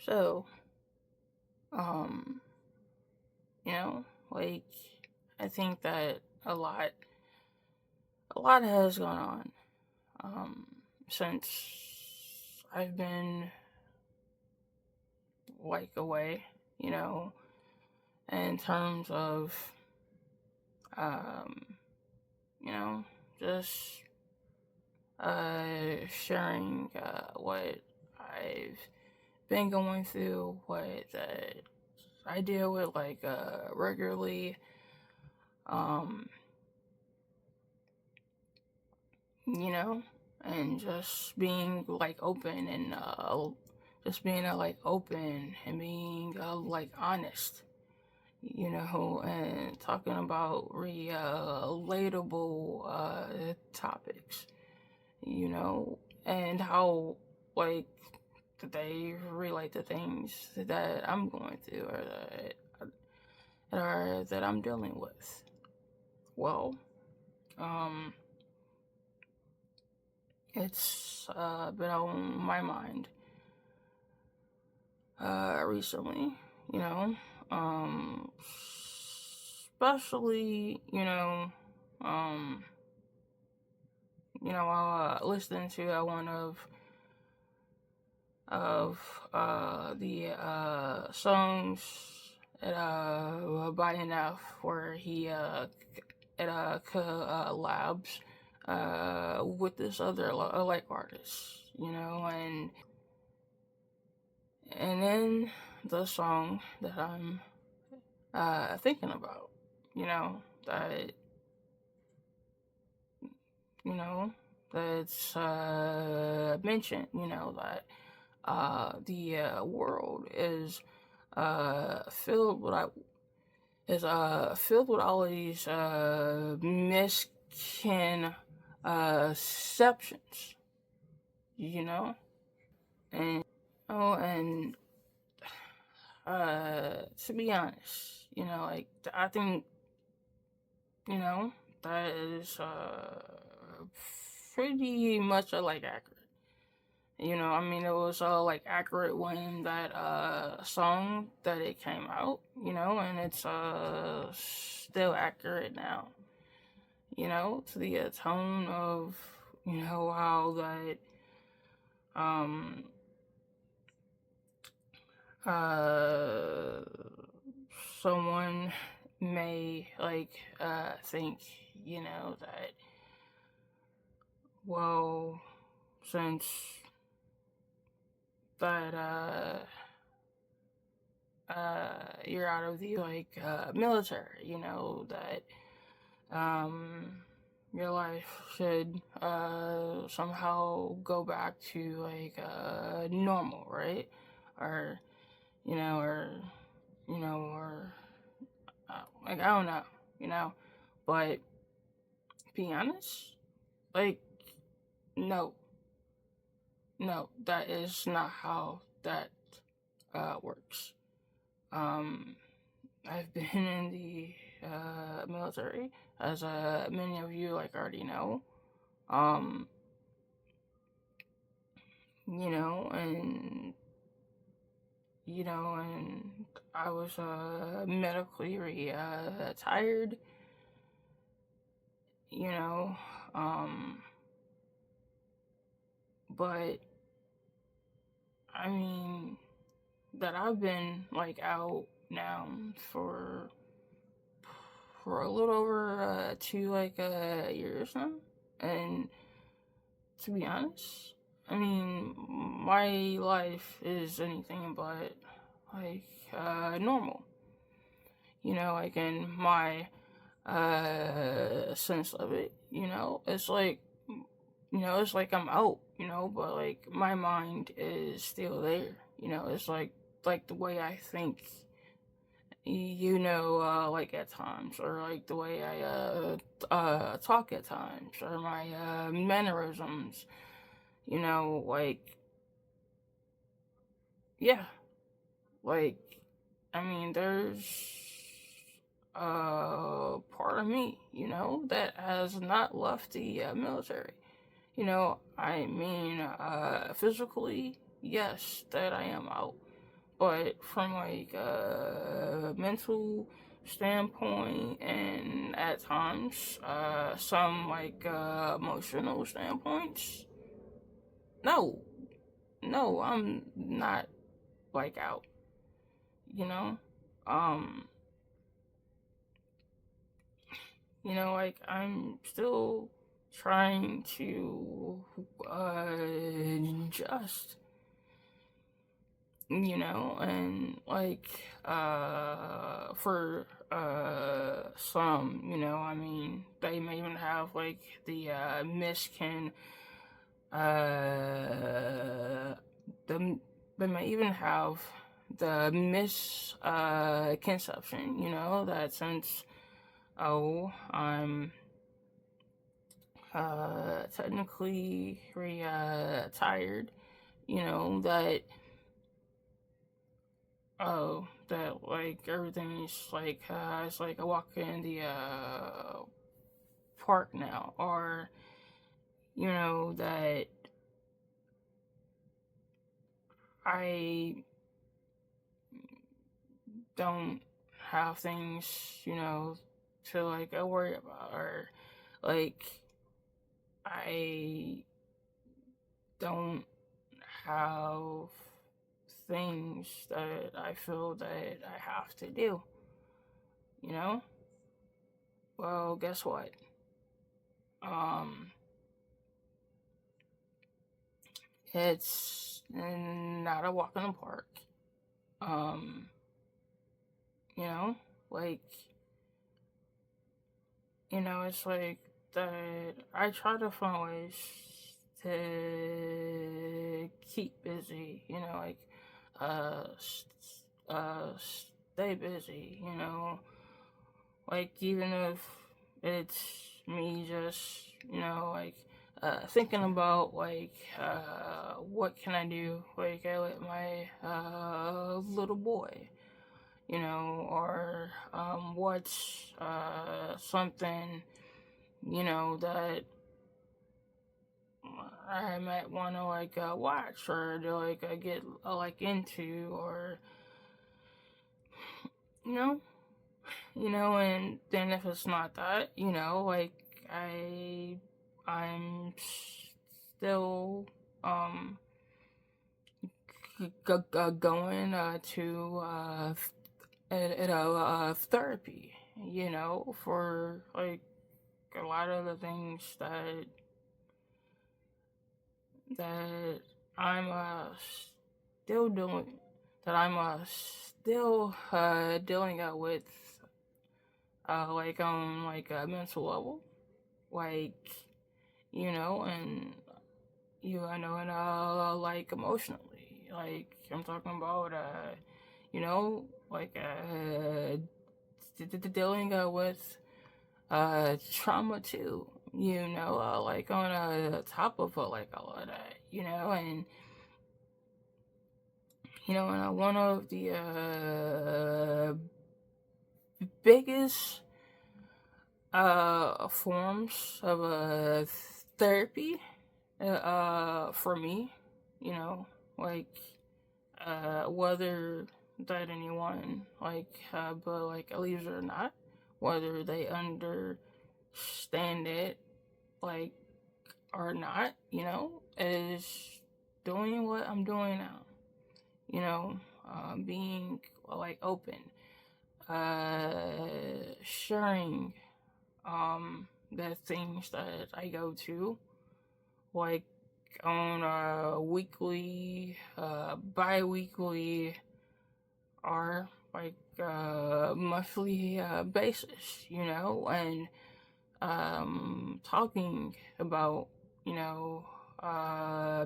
So, um, you know, like, I think that a lot has gone on, um, since I've been, like, away, in terms of, um, you know, just, sharing, what I've been going through, what I deal with, like, regularly, um, you know, and just being, like, open and, just being, like, open and being, like, honest, and talking about relatable, topics, and how, like, they relate to things that I'm going through or that I'm dealing with. Well, um, it's been on my mind recently, you know, um, especially, um, while listening to one of the songs at by enough where he it collabs with this other like artist, and then the song that I'm thinking about, that you know that's mentioned, that the world is filled with filled with all these misconceptions, you know, and and to be honest, like I think that is pretty much like accurate. I mean, it was like accurate when that song that it came out, and it's still accurate now. To the tone of how that um uh someone may like think that, well, since that you're out of the like military, that um your life should somehow go back to like normal, right? Or or like I don't know, but be honest, like no, that is not how that works. Um, I've been in the military, as many of you like already know. Um, and and I was medically retired. You know, um, but I mean that I've been like out now for a little over 2 like years now, and to be honest, I mean my life is anything but like normal. Like in my sense of it. It's like it's like I'm out. But like my mind is still there. It's like the way I think. Like at times, or like the way I talk at times, or my mannerisms. Like yeah, like I mean, there's part of me, that has not left the military. I mean, physically, yes, that I am out. But from like a mental standpoint and at times some like emotional standpoints, no, no, I'm not like out, you know? Um, like I'm still trying to adjust, and like for some, I mean, they may even have like the uh the they may even have the misconception, that since I'm technically retired, that that like everything is like it's like I walk in the park now, or that I don't have things, to like worry about, or like I don't have things that I feel that I have to do, you know? Well, guess what? Um, it's not a walk in the park. Um, you know, like, it's like that I try to find ways to keep busy, like, uh, stay busy, like, even if it's me just, like, thinking about, like, what can I do, like, I let my, little boy, or, what's, something, that I might want to, like, watch, or to, like, get, like, into, or, you know, and then if it's not that, like, I'm still, going, to, therapy, for, like, a lot of the things that I'm, still doing, that I'm, still, dealing, with, like, on, like, a mental level, like, and, and, like, emotionally, like, I'm talking about, like, dealing, with, trauma too, like, on, top of, like, all of that, and, and one of the, biggest, forms of, therapy, for me, like, whether that anyone, like, but, like, believes it or not, whether they understand it, like, or not, is doing what I'm doing now, being, like, open, sharing, the things that I go to, like, on a weekly, bi-weekly, or, like, monthly, basis, and, talking about,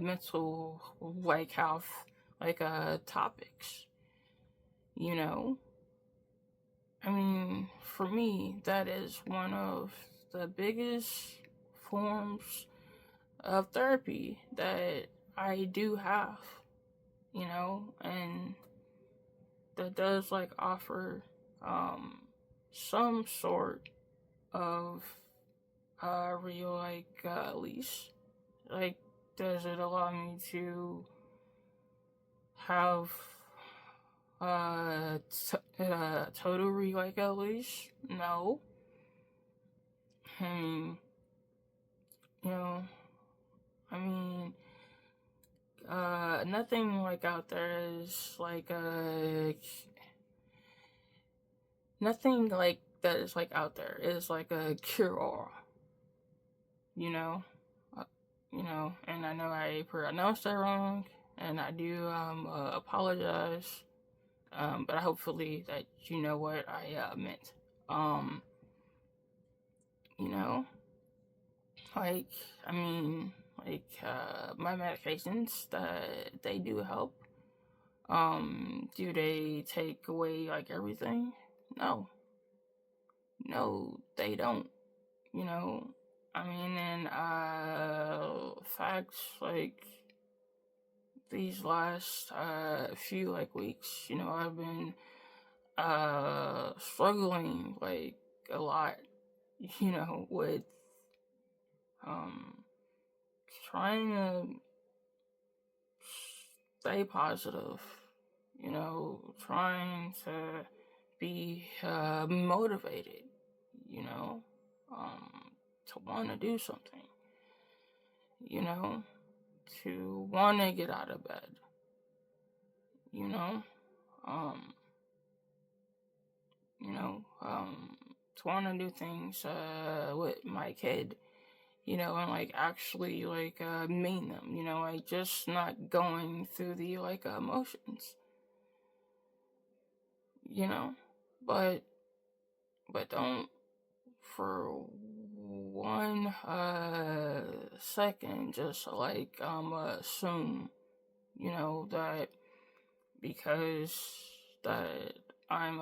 mental, like, health, like, topics, you know. I mean, for me, that is one of the biggest forms of therapy that I do have, and that does, like, offer, some sort of, real, like, lease. Like, does it allow me to have, totally like at least? No. I mean, you know, I mean, nothing like out there is like nothing like that is like out there is like a cure all. You know, uh, and I know I pronounced that wrong, and I do apologize. But hopefully that you know what I meant. Um, you know, like I mean, my medications that they do help. Do they take away like everything? No, no, they don't. You know, I mean, and facts like these last few like weeks, I've been struggling like a lot, with um trying to stay positive, trying to be motivated, you know, to want to do something, you know, to want to get out of bed, you know, um, to want to do things with my kid, and like actually like mean them, like just not going through the like emotions, you know, but don't for one second just like assume, that because that I'm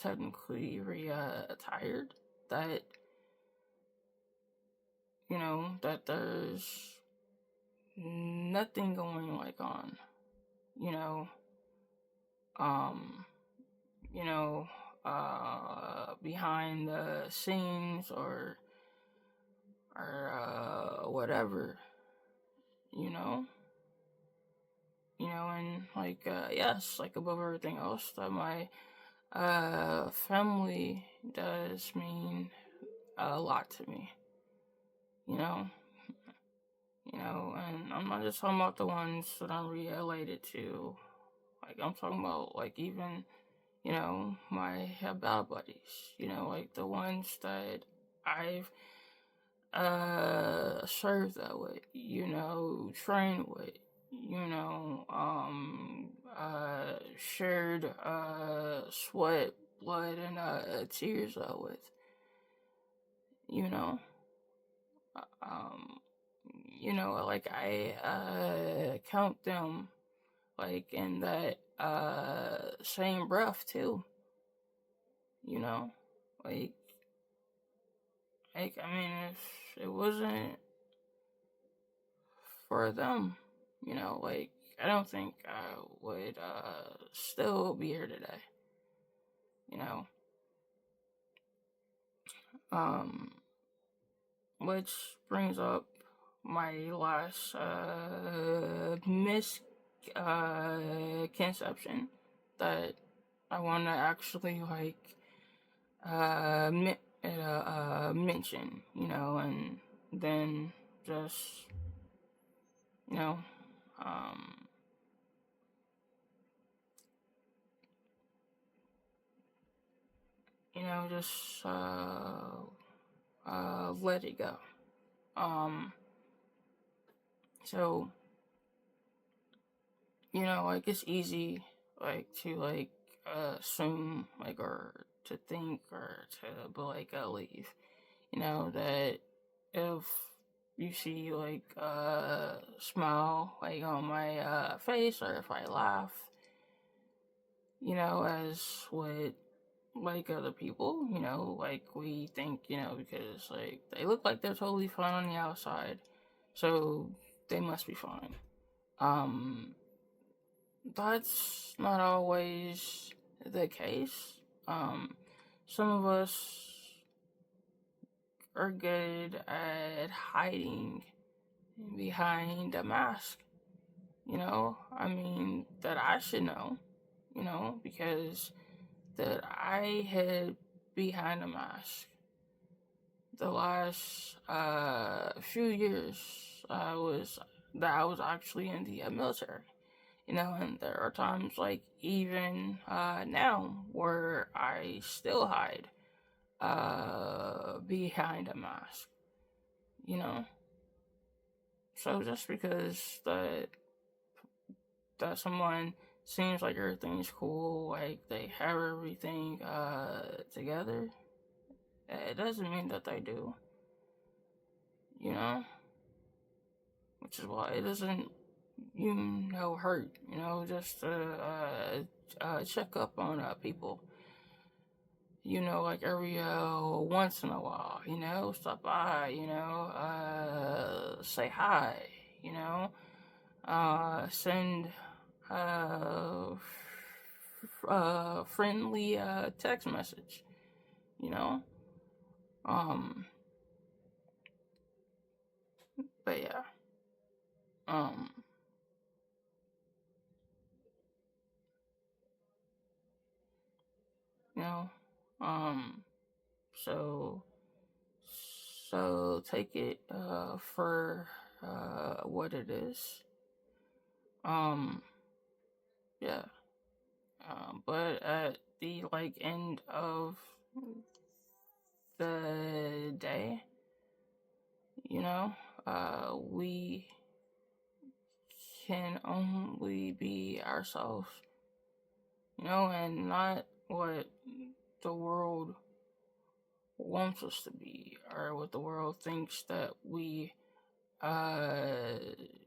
technically retired, that that there's nothing going like on, you know, um, you know, behind the scenes or whatever, you know, and like yes, like above everything else, that my family does mean a lot to me, you know, and I'm not just talking about the ones that I'm related to. Like I'm talking about like even my battle buddies, like the ones that I've served that with, trained with, shared sweat, blood, and tears with, you know, um, like I count them like in that same breath too, you know, like I mean, if it wasn't for them, like I don't think I would still be here today, you know. Um, which brings up my last misconception that I want to actually like mention, and then just you know um just let it go. Um, so like it's easy like to like assume like or to think or to be like leave. That if you see like smile like on my face, or if I laugh, as with like other people, like we think, because like they look like they're totally fine on the outside, so they must be fine. Um, that's not always the case. Um, some of us are good at hiding behind a mask, I mean, that I should know, because that I hid behind a mask the last few years. I was actually in the military, and there are times like even now where I still hide behind a mask, you know. So just because that someone seems like everything's cool, like they have everything together, it doesn't mean that they do, you know? Which is why it doesn't, hurt, just to check up on people, like every once in a while, stop by, say hi, you know, send friendly text message, you know. Um, but yeah, um, you know, um, so take it for what it is. Um, yeah. But at the end of the day, we can only be ourselves, and not what the world wants us to be or what the world thinks that we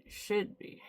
should be.